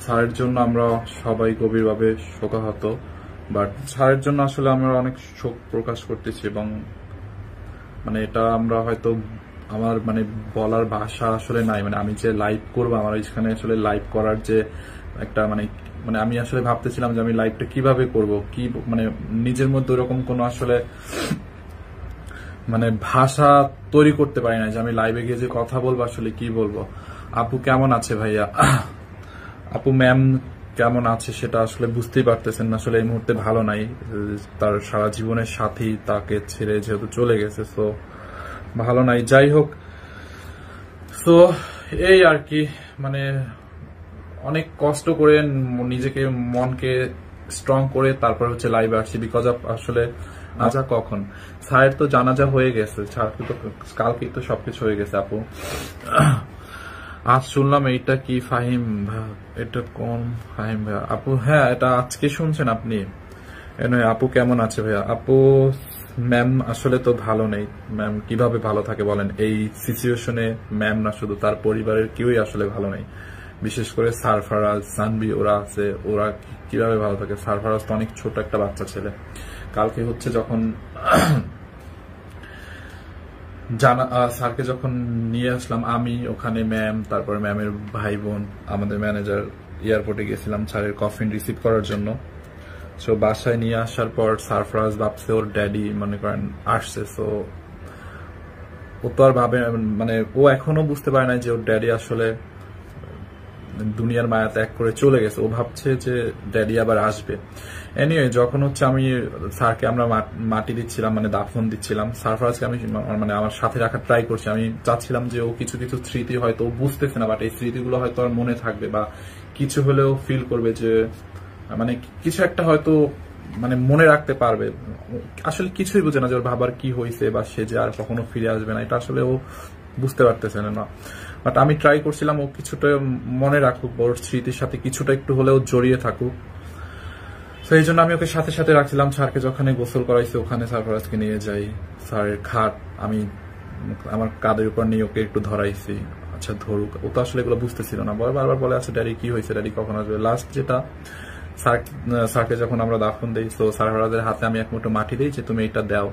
স্যারের জন্য আমরা সবাই গভীরভাবে শোকাহত, বাট স্যারের জন্য আসলে আমরা অনেক শোক প্রকাশ করতেছি এবং মানে এটা আমরা হয়তো আমার মানে বলার ভাষা আসলে নাই। মানে আমি যে লাইভ করবো, আমার এখানে আসলে লাইভ করার যে একটা মানে মানে আমি আসলে ভাবতেছিলাম যে আমি লাইভটা কিভাবে করব, কি মানে নিজের মধ্যে ওরকম কোনো আসলে মানে ভাষা তৈরি করতে পারি না যে আমি লাইভে গিয়ে যে কথা বলবো আসলে কি বলবো। আপু কেমন আছে ভাইয়া? আপু ম্যাম কেমন আছে সেটা আসলে বুঝতেই পারতেছেন না, আসলে এই মুহূর্তে ভালো নাই। তার সারা জীবনের সাথী তাকে ছেড়ে যেহেতু চলে গেছে, তো ভালো নাই। যাই হোক, তো এই আর কি, মানে অনেক কষ্ট করে নিজেকে মনকে স্ট্রং করে তারপর হচ্ছে লাইভে আসছি, বিকজ অফ আসলে আজা কখন স্যারের তো জানাজা হয়ে গেছে, কালকে তো সবকিছু হয়ে গেছে। আপু আজ শুনলাম এইটা কি ফাহিম, এটা কোন ফাহিম ভাইয়া? আপু হ্যাঁ, এটা আজকে শুনছেন আপনি? আপু কেমন আছে ভাইয়া? আপু ম্যাম আসলে তো ভালো নেই। ম্যাম কিভাবে ভালো থাকে বলেন? এই সিচুয়েশনে ম্যাম না, শুধু তার পরিবারের কেউই আসলে ভালো নেই। বিশেষ করে সারফারাজ, সানবি ওরা আছে, ওরা কিভাবে ভালো থাকে? সারফারাজ তো অনেক ছোট একটা বাচ্চা ছেলে। কালকে হচ্ছে যখন স্যারকে যখন নিয়ে আসলাম আমি, ওখানে ম্যাম, তারপর ম্যামের ভাই বোন, আমাদের ম্যানেজার এয়ারপোর্টে গেছিলাম স্যারের কফিন রিসিভ করার জন্য। সো বাসায় নিয়ে আসার পর সারফরাজ ভাবছে ওর ড্যাডি মনে করেন আসছে, সো ও তো আর ভাবে, মানে ও এখনো বুঝতে পারে না যে ওর ড্যাডি আসলে দুনিয়ার মায়া ত্যাগ করে চলে গেছে। ও ভাবছে যে ড্যাডি আবার আসবে। এনিওয়ে, যখন হচ্ছে আমি স্যারকে আমরা মাটি দিচ্ছিলাম, মানে দাফন দিচ্ছিলাম, সারফরাজকে আমি মানে আমার সাথে রাখার ট্রাই করছি। আমি চাচ্ছিলাম যে ও কিছু কিছু স্মৃতি হয়তো ও বুঝতেছে না, বাট এই স্মৃতিগুলো হয়তো আর মনে থাকবে বা কিছু হলেও ফিল করবে যে মানে কিছু একটা হয়তো মানে মনে রাখতে পারবে। আসলে কিছুই বুঝে না যে ওর ভাবার কি হয়েছে বা সে যে আর কখনো ফিরে আসবে না, এটা আসলে ও বুঝতে পারতেছে না। বাট আমি ট্রাই করছিলাম ও কিছুটা মনে রাখুক, ওর স্মৃতির সাথে কিছুটা একটু হলেও জড়িয়ে থাকুক। তো এই জন্য আমি ওকে সাথে সাথে রাখছিলাম। স্যারকে যখন গোসল করাইছি ওখানে সারফরাজকে নিয়ে যাই, স্যারের খাট আমি আমার কাঁধের উপর নিয়ে ওকে একটু ধরাইছি। আচ্ছা ধরুক, ও তো আসলে এগুলো বুঝতেছিল না, বারবার বলে আচ্ছা ড্যাডি কি হয়েছে, ড্যাডি কখন আসবে। লাস্ট যেটা স্যারকে যখন আমরা দাফন দিই, তো সারফরাজের হাতে আমি এক মুঠো মাটি দিই যে তুমি এটা দাও।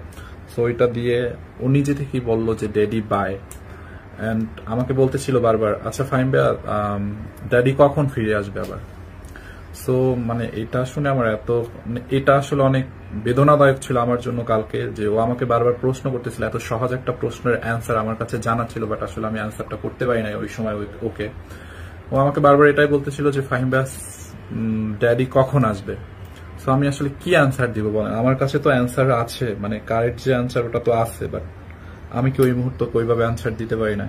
সো এটা দিয়ে ও নিজে থেকেই বললো যে ড্যাডি বাই। এন্ড আমাকে বলতেছিল বারবার আচ্ছা ফাহিম ভাইয়া ড্যাডি কখন ফিরে আসবে আবার। সো মানে এটা শুনে আমার এটা আসলে অনেক বেদনাদায়ক ছিল আমার জন্য কালকে, যে ও আমাকে বারবার প্রশ্ন করতেছিল। এত সহজ একটা প্রশ্নের অ্যান্সার আমার কাছে জানা ছিল, বাট আসলে আমি অ্যান্সারটা করতে পারি নাই ওই সময় ওকে। ও আমাকে বারবার এটাই বলতেছিল যে ফাহিম ভাইয়া ড্যাডি কখন আসবে। সো আমি আসলে কি অ্যান্সার দিব বলেন? আমার কাছে তো অ্যান্সার আছে, মানে কারেক্ট যে অ্যান্সার ওটা তো আছে, বাট আমি কি ওই মুহূর্তে ওইভাবে অ্যান্সার দিতে পারি না।